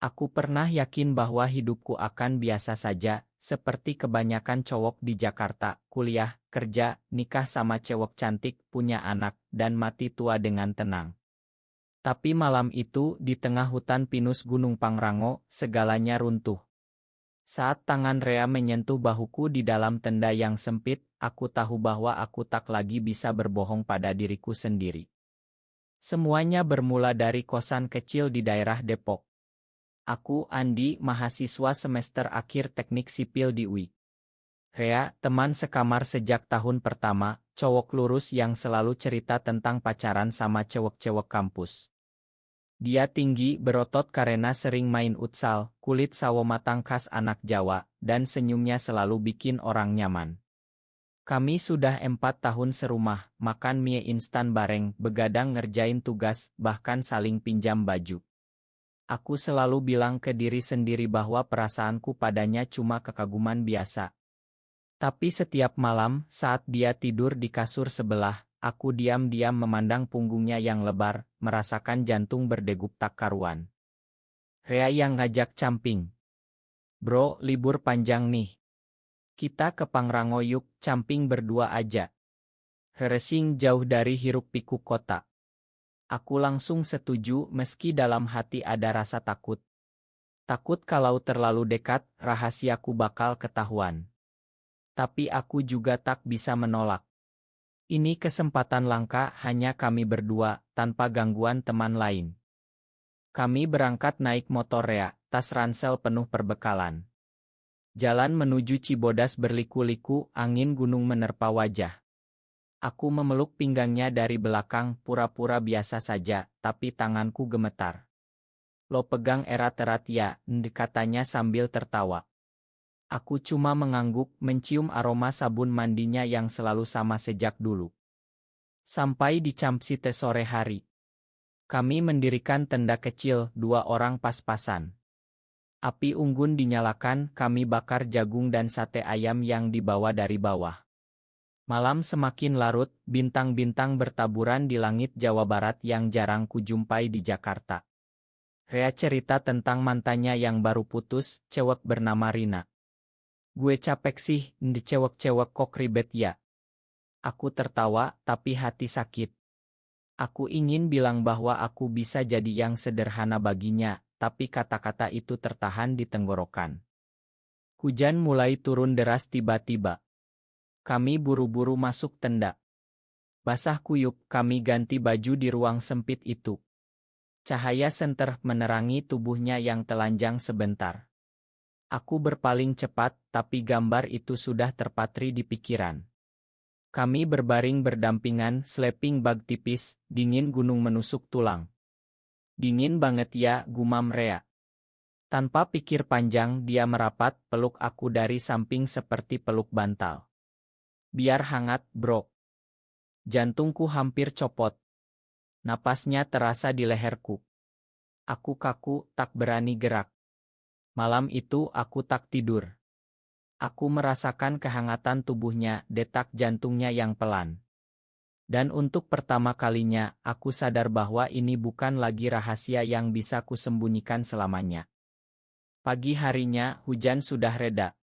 Aku pernah yakin bahwa hidupku akan biasa saja, seperti kebanyakan cowok di Jakarta, kuliah, kerja, nikah sama cewek cantik, punya anak, dan mati tua dengan tenang. Tapi malam itu, di tengah hutan pinus Gunung Pangrango, segalanya runtuh. Saat tangan Rea menyentuh bahuku di dalam tenda yang sempit, aku tahu bahwa aku tak lagi bisa berbohong pada diriku sendiri. Semuanya bermula dari kosan kecil di daerah Depok. Aku, Andi, mahasiswa semester akhir teknik sipil di UI. Rea, teman sekamar sejak tahun pertama, cowok lurus yang selalu cerita tentang pacaran sama cewek-cewek kampus. Dia tinggi, berotot karena sering main futsal, kulit sawo matang khas anak Jawa, dan senyumnya selalu bikin orang nyaman. Kami sudah 4 tahun serumah, makan mie instan bareng, begadang ngerjain tugas, bahkan saling pinjam baju. Aku selalu bilang ke diri sendiri bahwa perasaanku padanya cuma kekaguman biasa. Tapi setiap malam, saat dia tidur di kasur sebelah, aku diam-diam memandang punggungnya yang lebar, merasakan jantung berdegup tak karuan. Rea yang ngajak camping. Bro, libur panjang nih. Kita ke Pangrango yuk, camping berdua aja. Heresing jauh dari hiruk-pikuk kota. Aku langsung setuju meski dalam hati ada rasa takut. Takut kalau terlalu dekat, rahasiaku bakal ketahuan. Tapi aku juga tak bisa menolak. Ini kesempatan langka hanya kami berdua, tanpa gangguan teman lain. Kami berangkat naik motor Rea, tas ransel penuh perbekalan. Jalan menuju Cibodas berliku-liku, angin gunung menerpa wajah. Aku memeluk pinggangnya dari belakang, pura-pura biasa saja, tapi tanganku gemetar. Lo pegang erat-erat ya, katanya sambil tertawa. Aku cuma mengangguk, mencium aroma sabun mandinya yang selalu sama sejak dulu. Sampai di Campsite sore hari. Kami mendirikan tenda kecil, 2 orang pas-pasan. Api unggun dinyalakan, kami bakar jagung dan sate ayam yang dibawa dari bawah. Malam semakin larut, bintang-bintang bertaburan di langit Jawa Barat yang jarang kujumpai di Jakarta. Rea cerita tentang mantannya yang baru putus, cewek bernama Rina. Gue capek sih, di cewek-cewek kok ribet ya. Aku tertawa, tapi hati sakit. Aku ingin bilang bahwa aku bisa jadi yang sederhana baginya, tapi kata-kata itu tertahan di tenggorokan. Hujan mulai turun deras tiba-tiba. Kami buru-buru masuk tenda. Basah kuyup, kami ganti baju di ruang sempit itu. Cahaya senter menerangi tubuhnya yang telanjang sebentar. Aku berpaling cepat, tapi gambar itu sudah terpatri di pikiran. Kami berbaring berdampingan, sleeping bag tipis, dingin gunung menusuk tulang. Dingin banget ya, gumam Rea. Tanpa pikir panjang, dia merapat, peluk aku dari samping seperti peluk bantal. Biar hangat, bro. Jantungku hampir copot. Napasnya terasa di leherku. Aku kaku, tak berani gerak. Malam itu aku tak tidur. Aku merasakan kehangatan tubuhnya, detak jantungnya yang pelan. Dan untuk pertama kalinya, aku sadar bahwa ini bukan lagi rahasia yang bisa kusembunyikan selamanya. Pagi harinya, hujan sudah reda.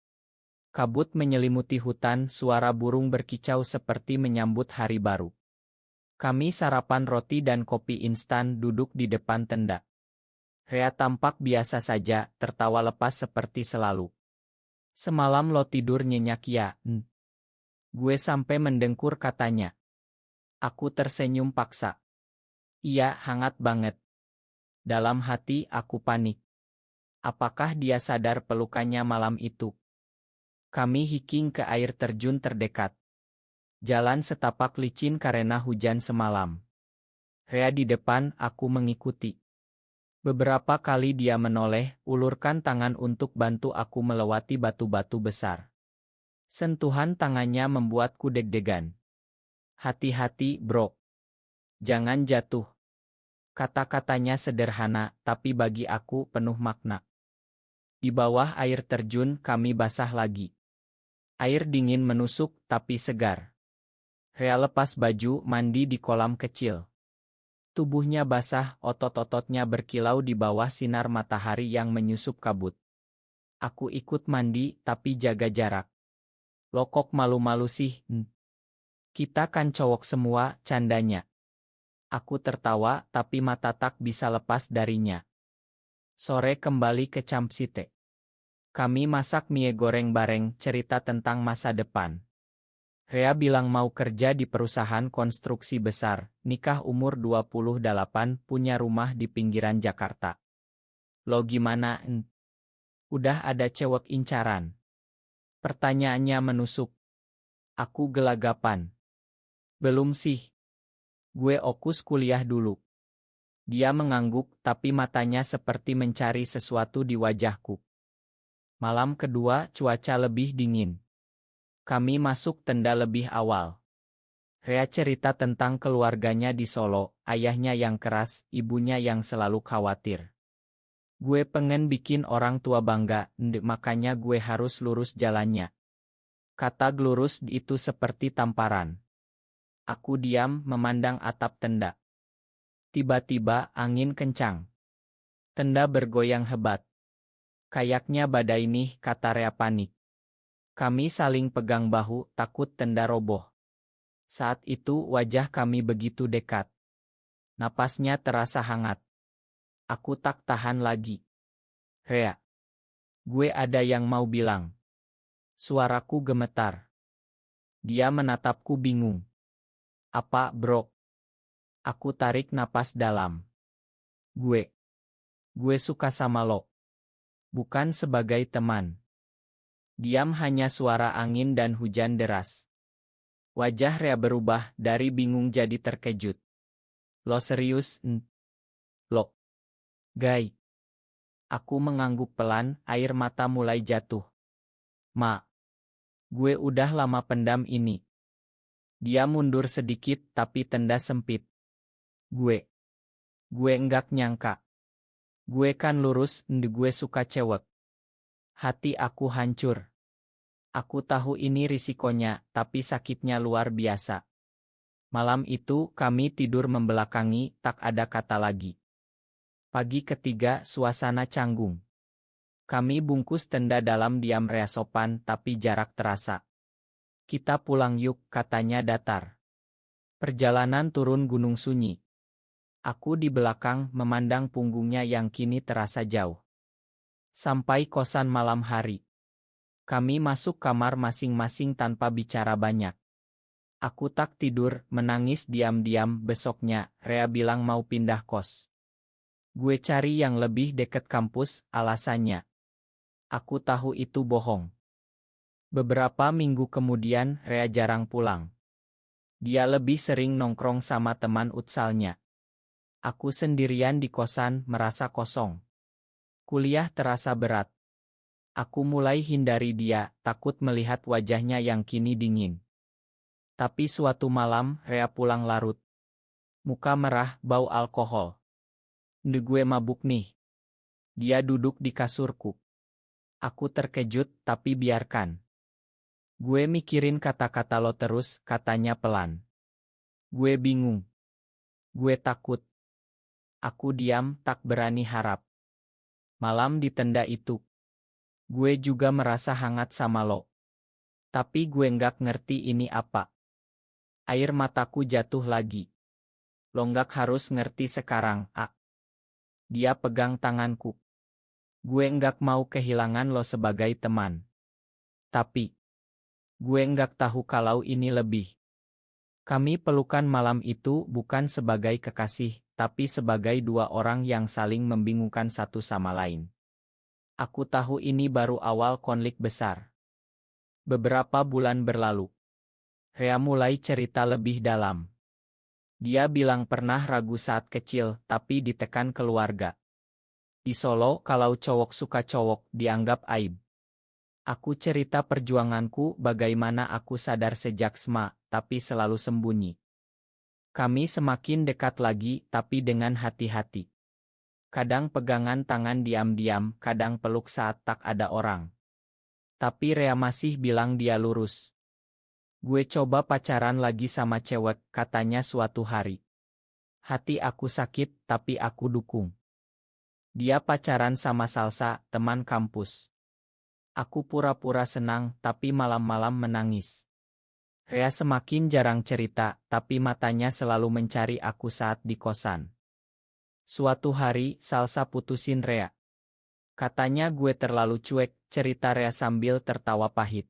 Kabut menyelimuti hutan, suara burung berkicau seperti menyambut hari baru. Kami sarapan roti dan kopi instan duduk di depan tenda. Rea tampak biasa saja, tertawa lepas seperti selalu. Semalam lo tidur nyenyak ya, Gue sampai mendengkur katanya. Aku tersenyum paksa. Iya, hangat banget. Dalam hati aku panik. Apakah dia sadar pelukannya malam itu? Kami hiking ke air terjun terdekat. Jalan setapak licin karena hujan semalam. Rea di depan, aku mengikuti. Beberapa kali dia menoleh, ulurkan tangan untuk bantu aku melewati batu-batu besar. Sentuhan tangannya membuatku deg-degan. Hati-hati, bro. Jangan jatuh. Kata-katanya sederhana, tapi bagi aku penuh makna. Di bawah air terjun kami basah lagi. Air dingin menusuk, tapi segar. Rea lepas baju mandi di kolam kecil. Tubuhnya basah, otot-ototnya berkilau di bawah sinar matahari yang menyusup kabut. Aku ikut mandi, tapi jaga jarak. Lokok malu-malu sih. Kita kan cowok semua, candanya. Aku tertawa, tapi mata tak bisa lepas darinya. Sore kembali ke Campsite. Kami masak mie goreng bareng, cerita tentang masa depan. Rea bilang mau kerja di perusahaan konstruksi besar, nikah umur 28, punya rumah di pinggiran Jakarta. Lo gimana? Udah ada cewek incaran? Pertanyaannya menusuk. Aku gelagapan. Belum sih. Gue fokus kuliah dulu. Dia mengangguk, tapi matanya seperti mencari sesuatu di wajahku. Malam kedua, cuaca lebih dingin. Kami masuk tenda lebih awal. Rea cerita tentang keluarganya di Solo, ayahnya yang keras, ibunya yang selalu khawatir. Gue pengen bikin orang tua bangga, makanya gue harus lurus jalannya. Kata lurus itu seperti tamparan. Aku diam, memandang atap tenda. Tiba-tiba angin kencang. Tenda bergoyang hebat. Kayaknya badai nih, kata Rea panik. Kami saling pegang bahu, takut tenda roboh. Saat itu wajah kami begitu dekat. Napasnya terasa hangat. Aku tak tahan lagi. Rea. Gue ada yang mau bilang. Suaraku gemetar. Dia menatapku bingung. Apa, bro? Aku tarik napas dalam. Gue suka sama lo. Bukan sebagai teman. Diam hanya suara angin dan hujan deras. Wajah Rea berubah dari bingung jadi terkejut. Lo serius? Lo. Guy. Aku mengangguk pelan, air mata mulai jatuh. Ma. Gue udah lama pendam ini. Dia mundur sedikit tapi tenda sempit. Gue enggak nyangka. Gue kan lurus, gue suka cewek. Hati aku hancur. Aku tahu ini risikonya, tapi sakitnya luar biasa. Malam itu kami tidur membelakangi, tak ada kata lagi. Pagi ketiga, suasana canggung. Kami bungkus tenda dalam diam. Rea sopan, tapi jarak terasa. Kita pulang yuk, katanya datar. Perjalanan turun gunung sunyi. Aku di belakang memandang punggungnya yang kini terasa jauh. Sampai kosan malam hari. Kami masuk kamar masing-masing tanpa bicara banyak. Aku tak tidur, menangis diam-diam. Besoknya, Rea bilang mau pindah kos. Gue cari yang lebih dekat kampus, alasannya. Aku tahu itu bohong. Beberapa minggu kemudian, Rea jarang pulang. Dia lebih sering nongkrong sama teman utsalnya. Aku sendirian di kosan, merasa kosong. Kuliah terasa berat. Aku mulai hindari dia, takut melihat wajahnya yang kini dingin. Tapi suatu malam, Rea pulang larut. Muka merah, bau alkohol. Gue mabuk nih. Dia duduk di kasurku. Aku terkejut, tapi biarkan. Gue mikirin kata-kata lo terus, katanya pelan. Gue bingung. Gue takut. Aku diam, tak berani harap. Malam di tenda itu. Gue juga merasa hangat sama lo. Tapi gue nggak ngerti ini apa. Air mataku jatuh lagi. Lo nggak harus ngerti sekarang, ah. Dia pegang tanganku. Gue nggak mau kehilangan lo sebagai teman. Tapi, gue nggak tahu kalau ini lebih. Kami pelukan malam itu bukan sebagai kekasih, tapi sebagai dua orang yang saling membingungkan satu sama lain. Aku tahu ini baru awal konflik besar. Beberapa bulan berlalu. Rea mulai cerita lebih dalam. Dia bilang pernah ragu saat kecil, tapi ditekan keluarga. Di Solo, kalau cowok suka cowok, dianggap aib. Aku cerita perjuanganku, bagaimana aku sadar sejak SMA, tapi selalu sembunyi. Kami semakin dekat lagi, tapi dengan hati-hati. Kadang pegangan tangan diam-diam, kadang peluk saat tak ada orang. Tapi Rea masih bilang dia lurus. Gue coba pacaran lagi sama cewek, katanya suatu hari. Hati aku sakit, tapi aku dukung. Dia pacaran sama Salsa, teman kampus. Aku pura-pura senang, tapi malam-malam menangis. Rea semakin jarang cerita, tapi matanya selalu mencari aku saat di kosan. Suatu hari, Salsa putusin Rea. Katanya gue terlalu cuek, cerita Rea sambil tertawa pahit.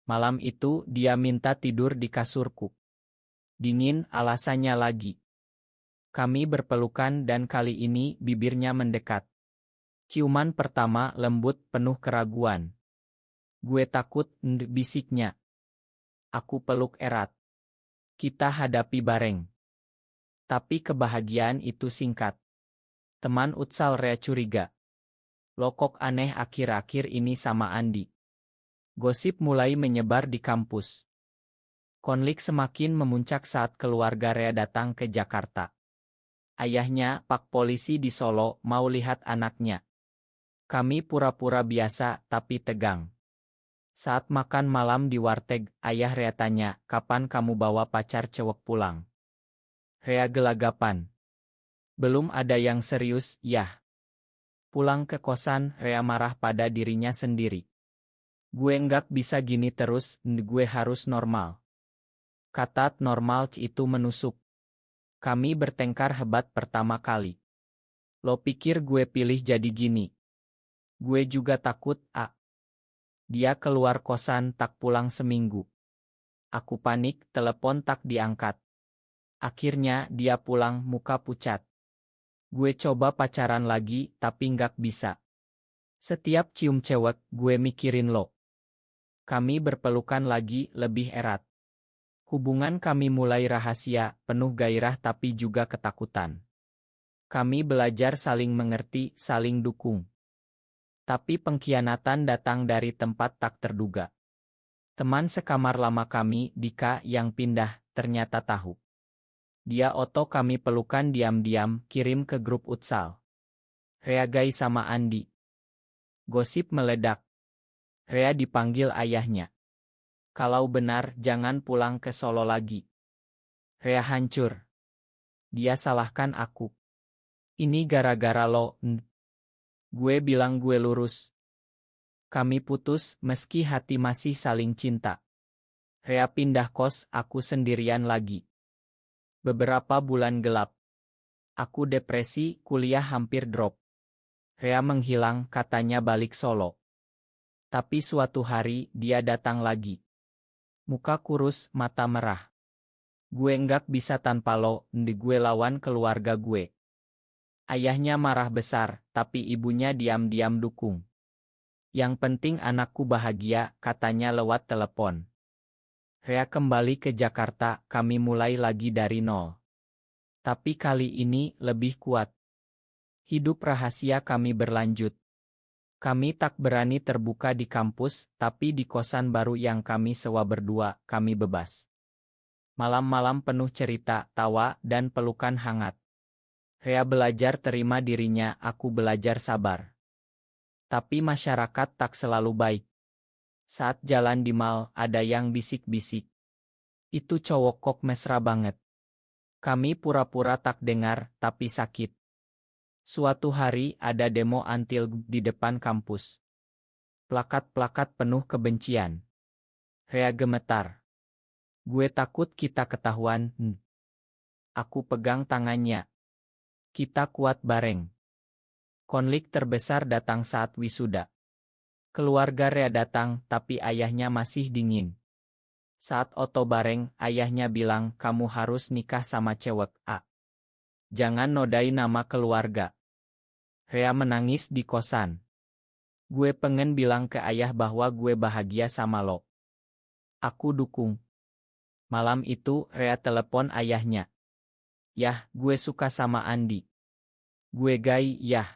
Malam itu, dia minta tidur di kasurku. Dingin, alasannya lagi. Kami berpelukan dan kali ini bibirnya mendekat. Ciuman pertama lembut penuh keraguan. Gue takut, bisiknya. Aku peluk erat. Kita hadapi bareng. Tapi kebahagiaan itu singkat. Teman Utsal Rea curiga. Lo kok aneh akhir-akhir ini sama Andi. Gosip mulai menyebar di kampus. Konflik semakin memuncak saat keluarga Rea datang ke Jakarta. Ayahnya, Pak Polisi di Solo, mau lihat anaknya. Kami pura-pura biasa, tapi tegang. Saat makan malam di warteg, ayah Rea tanya, kapan kamu bawa pacar cewek pulang? Rea gelagapan. Belum ada yang serius, yah. Pulang ke kosan, Rea marah pada dirinya sendiri. Gue nggak bisa gini terus, gue harus normal. Kata normal itu menusuk. Kami bertengkar hebat pertama kali. Lo pikir gue pilih jadi gini? Gue juga takut, Dia keluar kosan tak pulang seminggu. Aku panik, telepon tak diangkat. Akhirnya dia pulang muka pucat. Gue coba pacaran lagi tapi nggak bisa. Setiap cium cewek, gue mikirin lo. Kami berpelukan lagi lebih erat. Hubungan kami mulai rahasia, penuh gairah tapi juga ketakutan. Kami belajar saling mengerti, saling dukung. Tapi pengkhianatan datang dari tempat tak terduga. Teman sekamar lama kami, Dika, yang pindah, ternyata tahu. Dia oto kami pelukan diam-diam, kirim ke grup Utsal. Rea gay sama Andi. Gosip meledak. Rea dipanggil ayahnya. Kalau benar, jangan pulang ke Solo lagi. Rea hancur. Dia salahkan aku. Ini gara-gara lo, Gue bilang gue lurus. Kami putus, meski hati masih saling cinta. Rea pindah kos, aku sendirian lagi. Beberapa bulan gelap. Aku depresi, kuliah hampir drop. Rea menghilang, katanya balik Solo. Tapi suatu hari, dia datang lagi. Muka kurus, mata merah. Gue nggak bisa tanpa lo, gue lawan keluarga gue. Ayahnya marah besar, tapi ibunya diam-diam dukung. Yang penting anakku bahagia, katanya lewat telepon. Rea kembali ke Jakarta, kami mulai lagi dari nol. Tapi kali ini lebih kuat. Hidup rahasia kami berlanjut. Kami tak berani terbuka di kampus, tapi di kosan baru yang kami sewa berdua, kami bebas. Malam-malam penuh cerita, tawa, dan pelukan hangat. Rea belajar terima dirinya, aku belajar sabar. Tapi masyarakat tak selalu baik. Saat jalan di mal, ada yang bisik-bisik. Itu cowok kok mesra banget. Kami pura-pura tak dengar, tapi sakit. Suatu hari ada demo anti di depan kampus. Plakat-plakat penuh kebencian. Rea gemetar. Gue takut kita ketahuan. Aku pegang tangannya. Kita kuat bareng. Konflik terbesar datang saat wisuda. Keluarga Rea datang, tapi ayahnya masih dingin. Saat oto bareng, ayahnya bilang, kamu harus nikah sama cewek, Jangan nodai nama keluarga. Rea menangis di kosan. Gue pengen bilang ke ayah bahwa gue bahagia sama lo. Aku dukung. Malam itu, Rea telepon ayahnya. Yah, gue suka sama Andi. Gue gay, yah.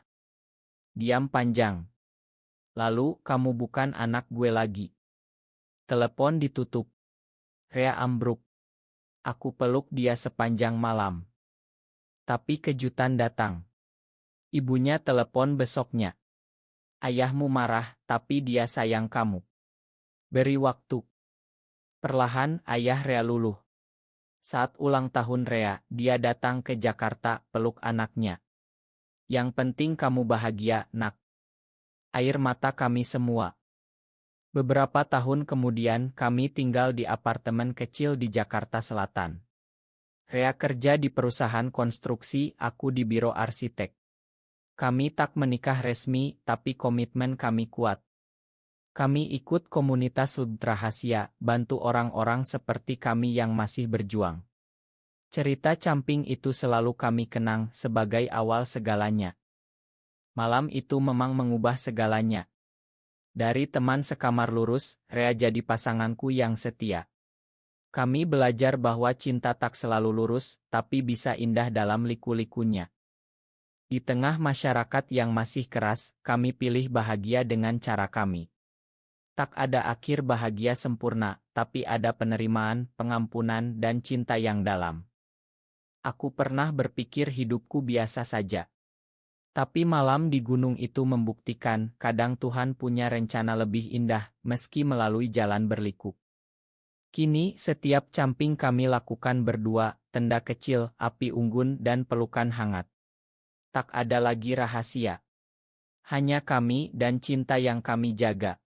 Diam panjang. Lalu, kamu bukan anak gue lagi. Telepon ditutup. Rea ambruk. Aku peluk dia sepanjang malam. Tapi kejutan datang. Ibunya telepon besoknya. Ayahmu marah, tapi dia sayang kamu. Beri waktu. Perlahan, ayah Rea luluh. Saat ulang tahun Rea, dia datang ke Jakarta, peluk anaknya. Yang penting kamu bahagia, nak. Air mata kami semua. Beberapa tahun kemudian kami tinggal di apartemen kecil di Jakarta Selatan. Rea kerja di perusahaan konstruksi, aku di biro arsitek. Kami tak menikah resmi, tapi komitmen kami kuat. Kami ikut komunitas Ultrahasia, bantu orang-orang seperti kami yang masih berjuang. Cerita camping itu selalu kami kenang sebagai awal segalanya. Malam itu memang mengubah segalanya. Dari teman sekamar lurus, Rea jadi pasanganku yang setia. Kami belajar bahwa cinta tak selalu lurus, tapi bisa indah dalam liku-likunya. Di tengah masyarakat yang masih keras, kami pilih bahagia dengan cara kami. Tak ada akhir bahagia sempurna, tapi ada penerimaan, pengampunan, dan cinta yang dalam. Aku pernah berpikir hidupku biasa saja. Tapi malam di gunung itu membuktikan, kadang Tuhan punya rencana lebih indah, meski melalui jalan berliku. Kini, setiap camping kami lakukan berdua, tenda kecil, api unggun, dan pelukan hangat. Tak ada lagi rahasia. Hanya kami dan cinta yang kami jaga.